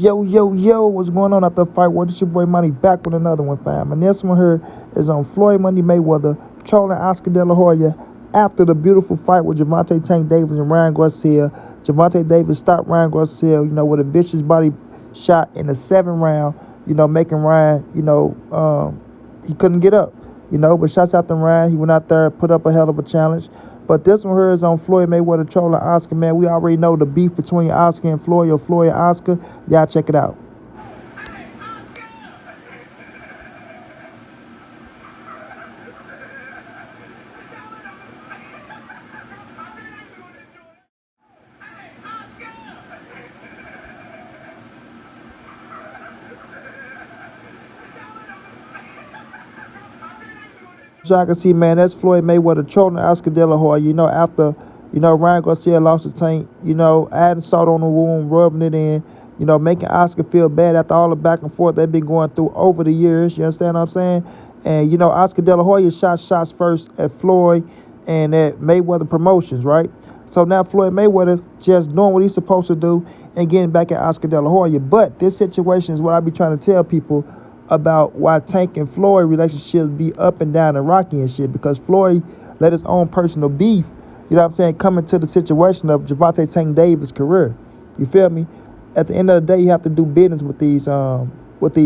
Yo, yo, yo, what's going on after the fight? Well, this your boy Money back with another one, fam. And this one here is on Floyd Money Mayweather trolling Oscar De La Hoya after the beautiful fight with Gervonta Tank Davis and Ryan Garcia. Gervonta Davis stopped Ryan Garcia, with a vicious body shot in the seventh round, making Ryan, he couldn't get up, but shots out to Ryan. He went out there, put up a hell of a challenge. But this one here is on Floyd Mayweather trolling Oscar, man. We already know the beef between Oscar and Floyd or Floyd and Oscar. Y'all check it out. So I can see, man, that's Floyd Mayweather trolling Oscar De La Hoya, after, Ryan Garcia lost the tank, adding salt on the wound, rubbing it in, making Oscar feel bad after all the back and forth they've been going through over the years. You understand what I'm saying? And, Oscar De La Hoya shot shots first at Floyd and at Mayweather Promotions, right? So now Floyd Mayweather just doing what he's supposed to do and getting back at Oscar De La Hoya. But this situation is what I be trying to tell people about why Tank and Floyd relationships be up and down and rocky and shit, because Floyd let his own personal beef, come into the situation of Gervonta Tank Davis' career. You feel me? At the end of the day, you have to do business with these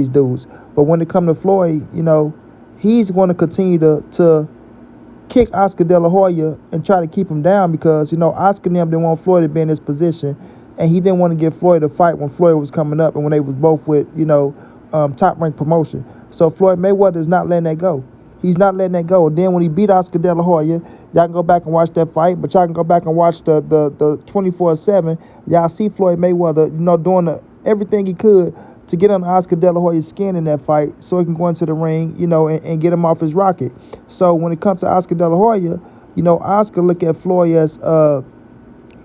dudes. But when it comes to Floyd, he's going to continue to kick Oscar De La Hoya and try to keep him down because, Oscar and them didn't want Floyd to be in this position, and he didn't want to give Floyd a fight when Floyd was coming up and when they was both with, top-ranked promotion. So Floyd Mayweather is not letting that go. He's not letting that go. Then when he beat Oscar De La Hoya, y'all can go back and watch that fight, but y'all can go back and watch the 24/7. Y'all see Floyd Mayweather, doing everything he could to get on Oscar De La Hoya's skin in that fight so he can go into the ring, and get him off his rocket. So when it comes to Oscar De La Hoya, Oscar look at Floyd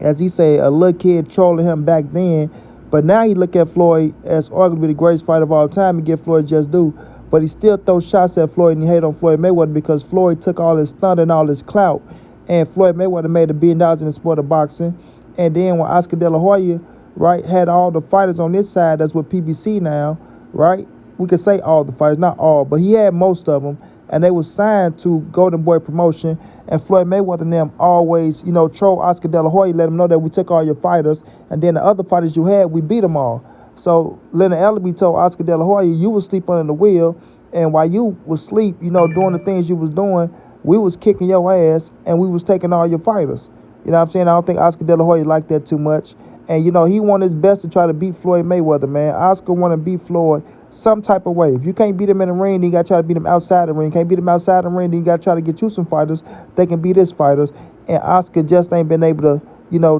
as he say, a little kid trolling him back then. But now he look at Floyd as arguably the greatest fighter of all time and give Floyd just due. But he still throws shots at Floyd and he hate on Floyd Mayweather because Floyd took all his thunder and all his clout. And Floyd Mayweather made $1 billion in the sport of boxing. And then when Oscar De La Hoya, right, had all the fighters on this side, that's with PBC now, right? We could say all the fighters, not all, but he had most of them. And they were signed to Golden Boy Promotion. And Floyd Mayweather and them always, troll Oscar De La Hoya, let him know that we took all your fighters. And then the other fighters you had, we beat them all. So Leonard Ellerby told Oscar De La Hoya, you was sleep under the wheel. And while you was asleep, doing the things you was doing, we was kicking your ass and we was taking all your fighters. You know what I'm saying? I don't think Oscar De La Hoya liked that too much. And, he wanted his best to try to beat Floyd Mayweather, man. Oscar want to beat Floyd some type of way. If you can't beat him in the ring, then you got to try to beat him outside the ring. Can't beat him outside the ring, then you got to try to get you some fighters that can beat his fighters. And Oscar just ain't been able to,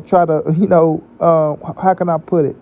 try to, how can I put it?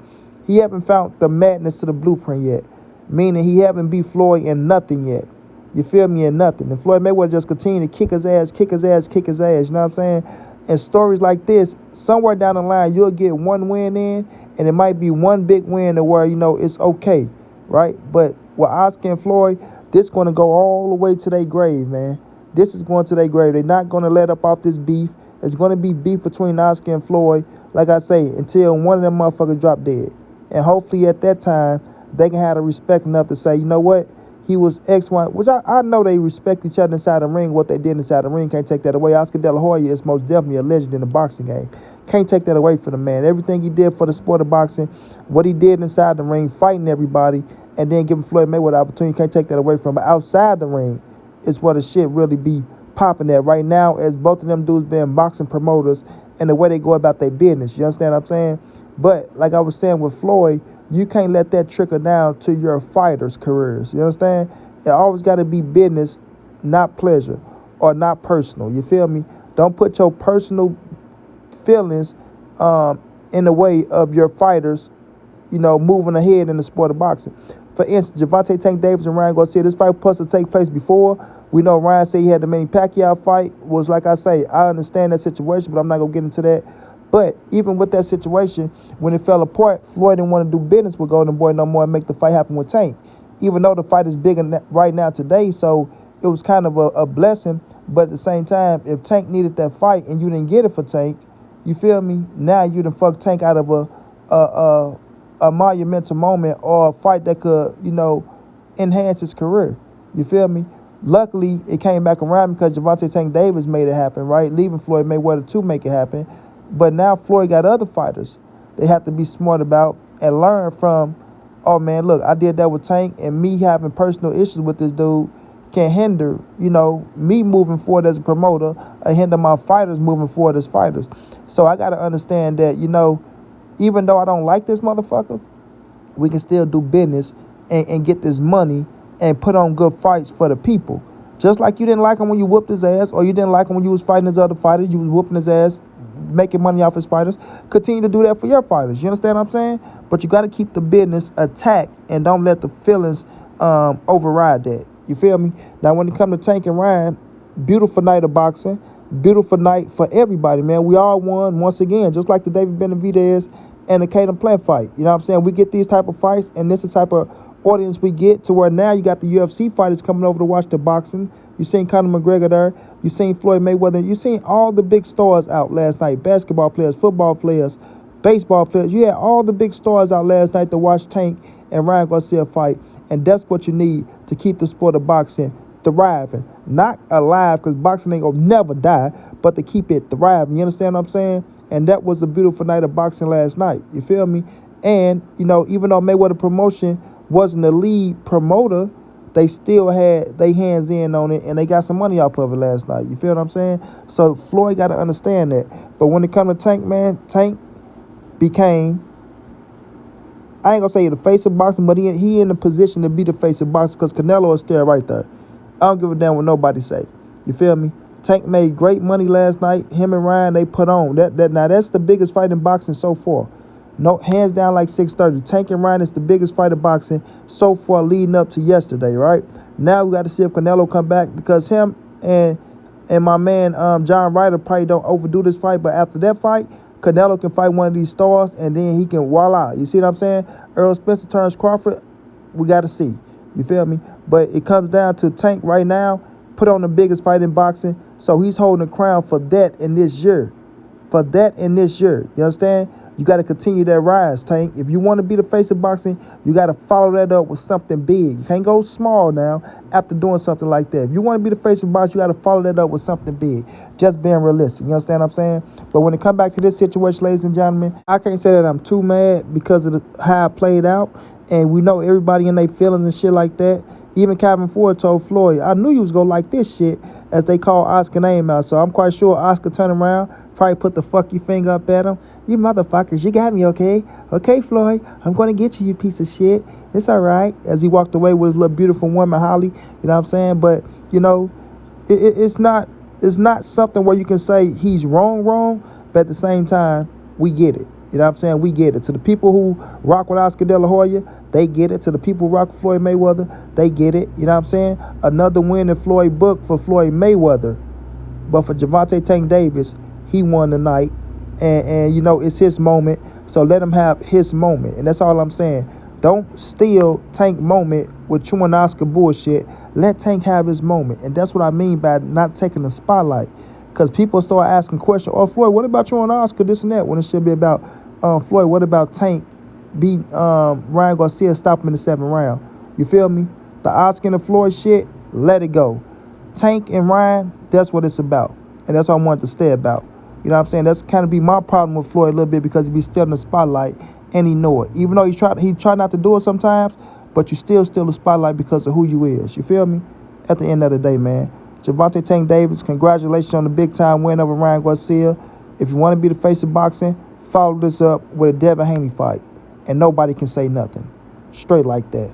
He haven't found the madness to the blueprint yet, meaning he haven't beat Floyd in nothing yet. You feel me? In nothing. And Floyd Mayweather just continue to kick his ass, kick his ass, kick his ass. You know what I'm saying? And stories like this, somewhere down the line, you'll get one win in, and it might be one big win to where, it's okay, right? But with Oscar and Floyd, this going to go all the way to their grave, man. This is going to their grave. They're not going to let up off this beef. It's going to be beef between Oscar and Floyd, like I say, until one of them motherfuckers drop dead. And hopefully at that time, they can have the respect enough to say, you know what? He was X, Y, which I know they respect each other inside the ring. What they did inside the ring, can't take that away. Oscar De La Hoya is most definitely a legend in the boxing game. Can't take that away from the man. Everything he did for the sport of boxing, what he did inside the ring, fighting everybody, and then giving Floyd Mayweather the opportunity, can't take that away from him. But outside the ring is where the shit really be popping at right now, as both of them dudes being boxing promoters and the way they go about their business. You understand what I'm saying? But like I was saying with Floyd, you can't let that trickle down to your fighters' careers. You understand? It always got to be business, not pleasure, or not personal. You feel me? Don't put your personal feelings in the way of your fighters, moving ahead in the sport of boxing. For instance, Gervonta Tank Davis and Ryan Garcia, this fight was supposed to take place before. We know Ryan said he had the Manny Pacquiao fight. Was like I say, I understand that situation, but I'm not going to get into that. But even with that situation, when it fell apart, Floyd didn't want to do business with Golden Boy no more and make the fight happen with Tank. Even though the fight is big right now today, so it was kind of a blessing. But at the same time, if Tank needed that fight and you didn't get it for Tank, you feel me? Now you done fucked Tank out of a monumental moment or a fight that could, enhance his career. You feel me? Luckily, it came back around because Gervonta Tank Davis made it happen, right? Leaving Floyd Mayweather to make it happen. But now Floyd got other fighters they have to be smart about and learn from, oh, man, look, I did that with Tank, and me having personal issues with this dude can hinder, me moving forward as a promoter or hinder my fighters moving forward as fighters. So I got to understand that, even though I don't like this motherfucker, we can still do business and get this money and put on good fights for the people. Just like you didn't like him when you whooped his ass, or you didn't like him when you was fighting his other fighters, you was whooping his ass, making money off his fighters. Continue to do that for your fighters. You understand what I'm saying? But you got to keep the business attacked and don't let the feelings override that. You feel me? Now, when it comes to Tank and Ryan, beautiful night of boxing. Beautiful night for everybody, man. We all won once again, just like the David Benavidez and the Caden Plant fight. You know what I'm saying? We get these type of fights, and this is the type of audience we get to where now you got the UFC fighters coming over to watch the boxing. You seen Conor McGregor there. You seen Floyd Mayweather. You seen all the big stars out last night. Basketball players, football players, baseball players. You had all the big stars out last night to watch Tank and Ryan Garcia fight. And that's what you need to keep the sport of boxing thriving. Not alive, because boxing ain't gonna never die, but to keep it thriving. You understand what I'm saying? And that was a beautiful night of boxing last night. You feel me? And, even though Mayweather Promotion wasn't the lead promoter, they still had their hands in on it, and they got some money off of it last night. You feel what I'm saying? So Floyd got to understand that. But when it comes to Tank, man, Tank became, I ain't gonna say the face of boxing, but he in the position to be the face of boxing because Canelo is still right there. I don't give a damn what nobody say. You feel me? Tank made great money last night. Him and Ryan, they put on. Now that's the biggest fight in boxing so far. No, hands down like 630. Tank and Ryan is the biggest fight of boxing so far leading up to yesterday, right? Now we got to see if Canelo come back because him and my man John Ryder probably don't overdo this fight. But after that fight, Canelo can fight one of these stars and then he can voila. You see what I'm saying? Earl Spencer turns Crawford. We got to see. You feel me? But it comes down to Tank right now, put on the biggest fight in boxing. So he's holding the crown for that in this year. For that in this year. You understand? You got to continue that rise, Tank. If you want to be the face of boxing, you got to follow that up with something big. You can't go small now after doing something like that. If you want to be the face of boxing, you got to follow that up with something big. Just being realistic. You understand what I'm saying? But when it comes back to this situation, ladies and gentlemen, I can't say that I'm too mad because of how it played out. And we know everybody in their feelings and shit like that. Even Calvin Ford told Floyd, I knew you was going to like this shit, as they call Oscar name out. So I'm quite sure Oscar turned around, probably put the fuck you finger up at him. You motherfuckers, you got me, okay? Okay, Floyd, I'm going to get you, you piece of shit. It's all right. As he walked away with his little beautiful woman, Holly. You know what I'm saying? But, it's not something where you can say he's wrong, but at the same time, we get it. You know what I'm saying? We get it. To the people who rock with Oscar De La Hoya, they get it. To the people who rock with Floyd Mayweather, they get it. You know what I'm saying? Another win in Floyd book for Floyd Mayweather. But for Gervonta Tank Davis, he won the night. And it's his moment. So let him have his moment. And that's all I'm saying. Don't steal Tank moment with chewing Oscar bullshit. Let Tank have his moment. And that's what I mean by not taking the spotlight. Because people start asking questions. Oh, Floyd, what about you and Oscar, this and that? When it should be about, Floyd, what about Tank beat Ryan Garcia, stop him in the 7th round? You feel me? The Oscar and the Floyd shit, let it go. Tank and Ryan, that's what it's about. And that's what I wanted to stay about. You know what I'm saying? That's kind of be my problem with Floyd a little bit because he be still in the spotlight and he know it. Even though he try not to do it sometimes, but you still the spotlight because of who you is. You feel me? At the end of the day, man. Gervonta Tank Davis, congratulations on the big-time win over Ryan Garcia. If you want to be the face of boxing, follow this up with a Devin Haney fight. And nobody can say nothing. Straight like that.